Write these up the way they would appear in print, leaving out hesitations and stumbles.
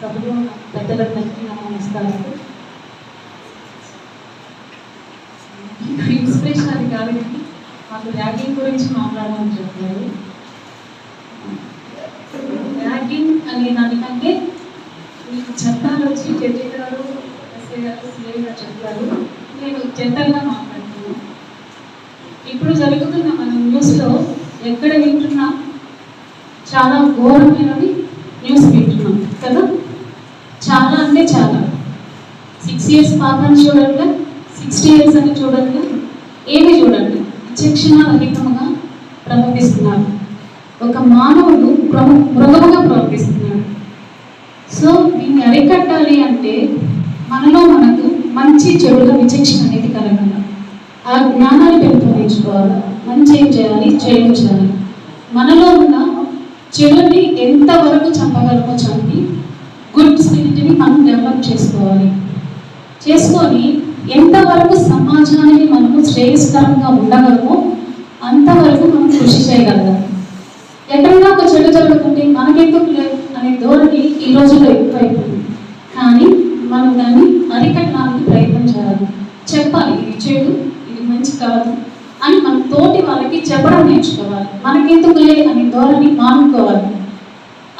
సభలో పెద్దలందరికీ నా నమస్కారాలు. ఇన్స్పిరేషన్ అది కాదు, మాకు ర్యాగింగ్ గురించి మాట్లాడమని చెప్పారు. ర్యాగింగ్ అనే దానికంటే మీకు చట్టాలు వచ్చి జడ్జి గారు, ఎస్ఐ గారు, సిఐ గారు చెప్పారు. నేను జనరల్గా మాట్లాడుతున్నాను. ఇప్పుడు జరుగుతున్న మన న్యూస్లో ఎక్కడ వింటున్నా చాలా ఘోరమైనవి న్యూస్ వింటున్నాం కదా. చాలా అంటే చాలా. 6 years పాపని చూడండి, 60 years అని చూడండి, ఏమి చూడండి, విచక్షణ రహితంగా ప్రవర్తిస్తున్నారు. ఒక మానవుడు మృగముగా ప్రవర్తిస్తున్నాడు. సో దీన్ని అరికట్టాలి అంటే మనలో మనకు మంచి చెడుల విచక్షణ అనేది కలగాలి. ఆ జ్ఞానాన్ని పెంపొందించుకోవాలి. మంచి ఏం చేయాలి, చెడు చేయాలి. మనలో ఉన్న చెడుని ఎంతవరకు చంపగలమో చంపి గుడ్ స్పిరిట్ని మనం డెవలప్ చేసుకొని ఎంతవరకు సమాజానికి మనము శ్రేయస్కరంగా ఉండగలమో అంతవరకు మనం కృషి చేయగలగాలి. ఎక్కడైనా ఒక చెడు జరుగుతుంటే మనకెందుకు లేదు అనే ధోరణి ఈ రోజుల్లో ఎక్కువైపోయింది. కానీ మనం దాన్ని అరికట్టడానికి ప్రయత్నం చేయాలి. చెప్పాలి, ఇది చెడు, ఇది మంచి కాదు అని మన తోటి వాళ్ళకి చెప్పడం నేర్చుకోవాలి. మనకెందుకు లేదు అనే ధోరణి మానుకోవాలి.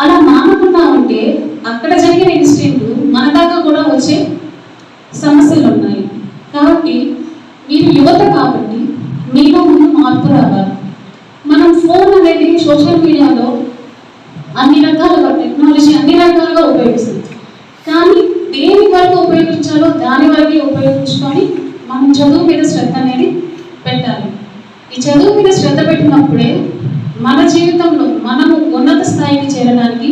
అలా మానకుండా ఉంటే అక్కడ జరిగిన ఇన్సిడెంట్ మన దాకా కూడా వచ్చే సమస్యలు ఉన్నాయి. కాబట్టి మీరు యువత కాబట్టి మీలో ముందు మార్పు రావాలి. మనం ఫోన్ అనేది సోషల్ మీడియాలో అన్ని రకాలుగా టెక్నాలజీ అన్ని రకాలుగా ఉపయోగిస్తుంది. కానీ దేని వరకు ఉపయోగించాలో దాని వరకే ఉపయోగించుకొని మనం చదువు మీద శ్రద్ధ అనేది పెట్టాలి. ఈ చదువు మీద శ్రద్ధ పెట్టినప్పుడే మన జీవితంలో మనము ఉన్నత స్థాయికి చేరడానికి,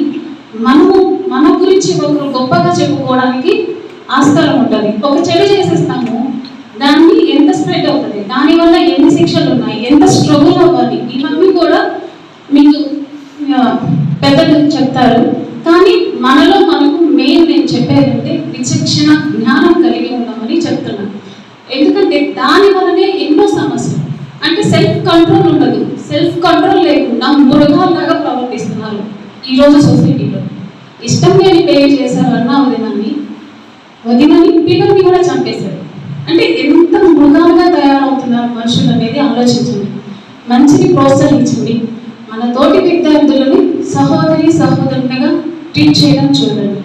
మన గురించి ఒకరు గొప్పగా చెప్పుకోవడానికి ఆస్కారం ఉంటుంది. ఒక చెడు చేసేస్తాము, దాన్ని ఎంత స్ప్రెడ్ అవుతుంది, దానివల్ల ఎన్ని శిక్షలు ఉన్నాయి, ఎంత స్ట్రగుల్ అవ్వాలి, ఇవన్నీ కూడా మీకు పెద్దలు చెప్తారు. కానీ మనలో మనకు మెయిన్ నేను చెప్పేదంటే విచక్షణ జ్ఞానం కలిగి ఉన్నామని చెప్తున్నాను. ఎందుకంటే దాని వల్లనే ఎన్నో సమస్యలు. అంటే సెల్ఫ్ కంట్రోల్ ఉండదు. సెల్ఫ్ కంట్రోల్ లేకుండా మృగాల్లాగా ప్రవర్తిస్తున్నారు ఈరోజు సొసైటీలో. ఇష్టం లేని పెళ్లి చేశారు అన్న వదినని పిల్లల్ని కూడా చంపేశారు. అంటే ఎంత మృగాలుగా తయారవుతున్నారు మనుషులు అనేది ఆలోచించండి. మంచిని ప్రోత్సహించండి. మన తోటి విద్యార్థులను సహోదరునిగా ట్రీట్ చేయడం చూడండి.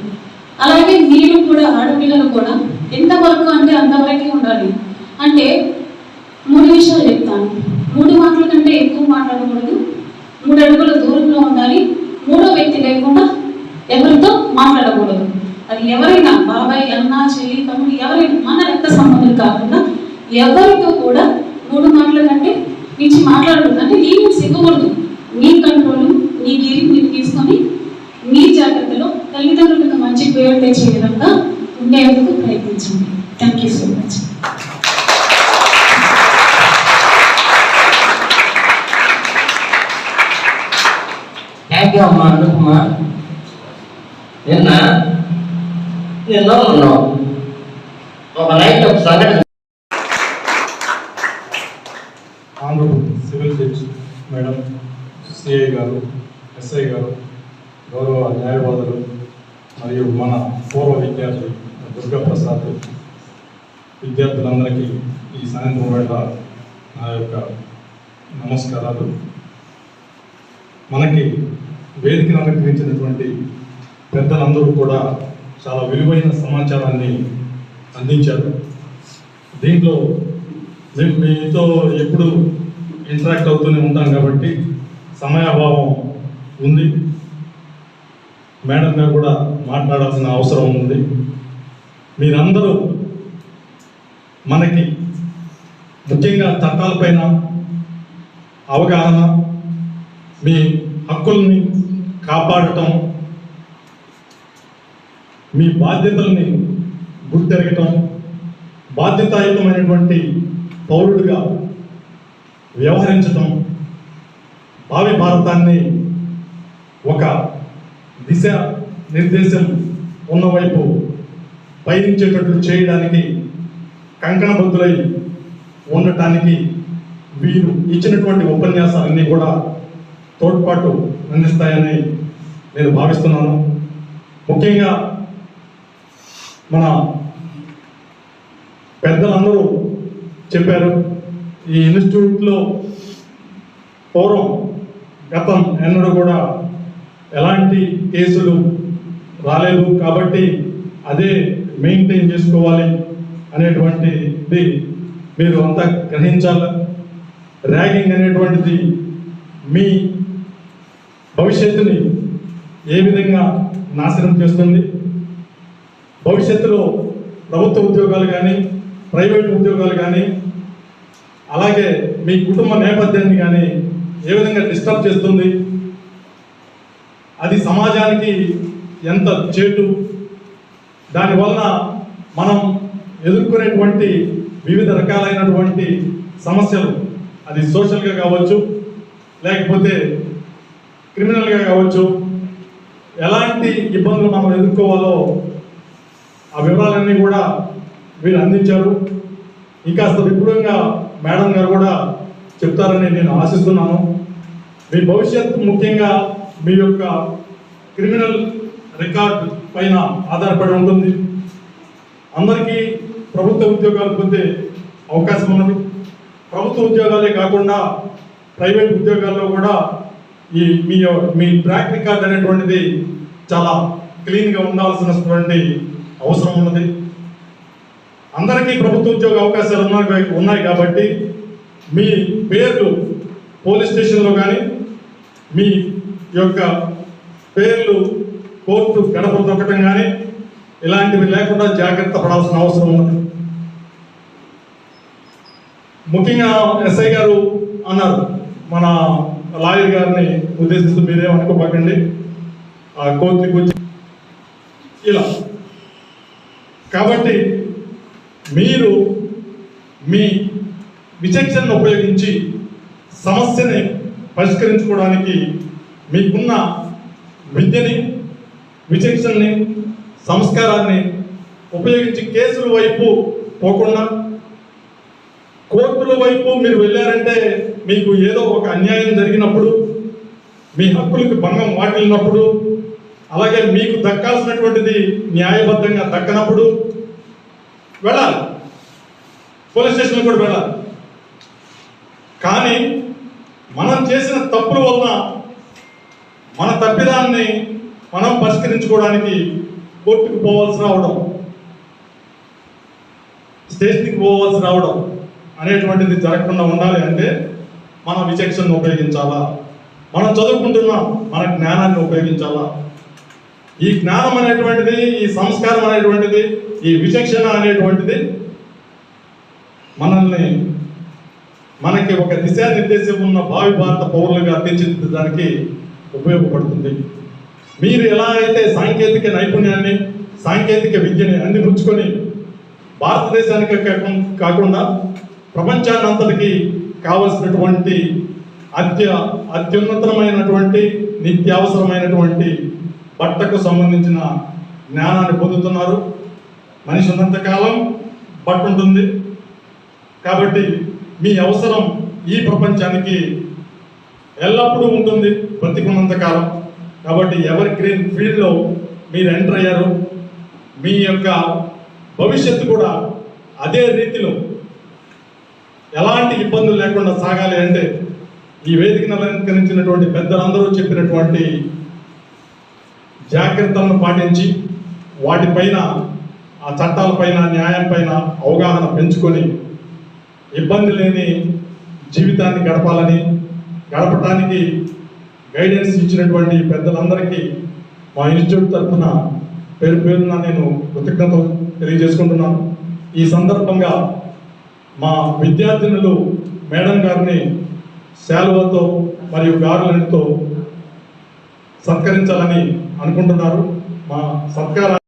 అలాగే మీరు కూడా, ఆడపిల్లలు కూడా ఎంతవరకు అంటే అంతవరకే ఉండాలి. అంటే 3 విషయాలు చెప్తాను. 3 మాటల కంటే ఎక్కువ మాట్లాడకూడదు. 3 అడుగుల దూరంలో ఉండాలి. 3వ వ్యక్తి లేకుండా ఎవరితో మాట్లాడకూడదు. అది ఎవరైనా, బాబాయ్, అన్న, చెల్లి, తమ్ముడు, ఎవరైనా, మన రక్త సంబంధులు కాకుండా ఎవరితో కూడా 3 మాటల కంటే మించి మాట్లాడకూడదు. అంటే నీకు సిగ్గకూడదు. మీ కంట్రోల్, మీ గిరి మీరు తీసుకొని మీ జాగ్రత్తలో తల్లిదండ్రులకు మంచి పేరు తెచ్చే విధంగా ఉండేందుకు ప్రయత్నించండి. Thank you so much. Thank you అమ్మా అనుపమా. నిన్న ఉన్నావు ఒక నైట్ ఒక సంఘటన. Honourable civil judge madam, CI గారు, ఎస్ఐ గారు, గౌరవ న్యాయవాదులు మరియు మన పూర్వ విద్యార్థి దుర్గాప్రసాద్, విద్యార్థులందరికీ ఈ సాయంత్రం వేళ నా యొక్క నమస్కారాలు. మనకి వేదికను అలంకరించినటువంటి పెద్దలందరూ కూడా చాలా విలువైన సమాచారాన్ని అందించారు. దీంట్లో మేము మీతో ఎప్పుడు ఇంటరాక్ట్ అవుతూనే ఉంటాం కాబట్టి సమయాభావం ఉంది. మేడం గారు కూడా మాట్లాడాల్సిన అవసరం ఉంది. మీరందరూ మనకి ముఖ్యంగా చట్టాలపైన అవగాహన, మీ హక్కుల్ని కాపాడటం, మీ బాధ్యతల్ని గుర్తెరగటం, బాధ్యతాయుతమైనటువంటి పౌరుడిగా వ్యవహరించటం, భావి భారతాన్ని ఒక దిశ నిర్దేశం ఉన్నవైపు పయనించేటట్లు చేయడానికి కంకణబద్ధులై ఉండటానికి వీరు ఇచ్చినటువంటి ఉపన్యాసాలన్నీ కూడా తోడ్పాటు అందిస్తాయని నేను భావిస్తున్నాను. ముఖ్యంగా మన పెద్దలందరూ చెప్పారు, ఈ ఇన్స్టిట్యూట్లో పూర్వం గతం ఎన్నడూ కూడా ఎలాంటి కేసులు రాలేదు కాబట్టి అదే మెయింటైన్ చేసుకోవాలి అనేటువంటిది మీరు అంతా గ్రహించాలి. ర్యాగింగ్ అనేటువంటిది మీ భవిష్యత్తుని ఏ విధంగా నాశనం చేస్తుంది, భవిష్యత్తులో ప్రభుత్వ ఉద్యోగాలు కానీ ప్రైవేట్ ఉద్యోగాలు కానీ అలాగే మీ కుటుంబ నేపథ్యాన్ని కానీ ఏ విధంగా డిస్టర్బ్ చేస్తుంది, అది సమాజానికి ఎంత చేటు, దానివలన మనం ఎదుర్కొనేటువంటి వివిధ రకాలైనటువంటి సమస్యలు, అది సోషల్గా కావచ్చు లేకపోతే క్రిమినల్గా కావచ్చు, ఎలాంటి ఇబ్బందులు మనం ఎదుర్కోవాలో ఆ వివరాలన్నీ కూడా వీరు అందించారు. ఇంకాస్త విపులంగా మేడం గారు కూడా చెప్తారని నేను ఆశిస్తున్నాను. మీ భవిష్యత్తు ముఖ్యంగా మీ యొక్క క్రిమినల్ రికార్డ్ పైన ఆధారపడి ఉంటుంది. అందరికీ ప్రభుత్వ ఉద్యోగాలు పొందే అవకాశం ఉన్నది. ప్రభుత్వ ఉద్యోగాలే కాకుండా ప్రైవేట్ ఉద్యోగాల్లో కూడా ఈ మీ ట్రాక్ రికార్డ్ అనేటువంటిది చాలా క్లీన్గా ఉండాల్సినటువంటి అవసరం ఉన్నది. అందరికీ ప్రభుత్వ ఉద్యోగ అవకాశాలు ఉన్నాయి కాబట్టి మీ పేర్లు పోలీస్ స్టేషన్లో కానీ మీ యొక్క పేర్లు కోర్టు గడప దొక్కటం కానీ ఇలాంటివి లేకుండా జాగ్రత్త పడాల్సిన అవసరం ఉన్నది. ముఖ్యంగా ఎస్ఐ గారు అన్నారు, మన లాయర్ గారిని ఉద్దేశిస్తూ మీరేమనుకోకండి, కోర్టుకి వచ్చి ఇలా. కాబట్టి మీరు మీ విచక్షణను ఉపయోగించి సమస్యని పరిష్కరించుకోవడానికి మీకున్న విద్యని, విచక్షణని, సంస్కారాన్ని ఉపయోగించి కేసుల వైపు పోకుండా కోర్టుల వైపు మీరు వెళ్ళారంటే మీకు ఏదో ఒక అన్యాయం జరిగినప్పుడు, మీ హక్కులకు భంగం వాటిల్లినప్పుడు, అలాగే మీకు దక్కాల్సినటువంటిది న్యాయబద్ధంగా దక్కనప్పుడు వెళ్ళాలి, పోలీస్ స్టేషన్కి కూడా వెళ్ళాలి. కానీ మనం చేసిన తప్పుల వలన మన తప్పిదాన్ని మనం పరిష్కరించుకోవడానికి కోర్టుకు పోవాల్సి రావడం, స్టేషన్కి పోవాల్సి రావడం అనేటువంటిది జరగకుండా ఉండాలి అంటే మన విచక్షణను ఉపయోగించాలా, మనం చదువుకుంటున్నాం, మన జ్ఞానాన్ని ఉపయోగించాలా. ఈ జ్ఞానం అనేటువంటిది, ఈ సంస్కారం అనేటువంటిది, ఈ విచక్షణ అనేటువంటిది మనకి ఒక దిశానిర్దేశం ఉన్న భావి భారత పౌరులుగా తీర్చిదిద్దడానికి ఉపయోగపడుతుంది. మీరు ఎలా అయితే సాంకేతిక నైపుణ్యాన్ని, సాంకేతిక విద్యని అందిపుచ్చుకొని భారతదేశానికి కాకుండా ప్రపంచాన్ని అంతటికి కావలసినటువంటి అత్యున్నతమైనటువంటి నిత్యావసరమైనటువంటి బట్టకు సంబంధించిన జ్ఞానాన్ని పొందుతున్నారు. మనిషి ఉన్నంతకాలం బట్ట ఉంటుంది కాబట్టి మీ అవసరం ఈ ప్రపంచానికి ఎల్లప్పుడూ ఉంటుంది, బ్రతికున్నంత కాలం. కాబట్టి ఎవరి గ్రీన్ ఫీల్డ్లో మీరు ఎంటర్ అయ్యారు, మీ యొక్క భవిష్యత్తు కూడా అదే రీతిలో ఎలాంటి ఇబ్బందులు లేకుండా సాగాలి అంటే ఈ వేదికను అలంకరించినటువంటి పెద్దలందరూ చెప్పినటువంటి జాగ్రత్తలను పాటించి వాటిపైన, ఆ చట్టాలపైన, న్యాయం పైన అవగాహన పెంచుకొని ఇబ్బంది లేని జీవితాన్ని గడపటానికి గైడెన్స్ ఇచ్చినటువంటి పెద్దలందరికీ మా ఇన్స్టిట్యూట్ తరఫున పేరున నేను కృతజ్ఞతలు తెలియజేసుకుంటున్నాను. ఈ సందర్భంగా మా విద్యార్థినులు మేడం గారిని శాలువతో మరియు గారులతో సత్కరించాలని అనుకుంటున్నారు. మా సత్కారాన్ని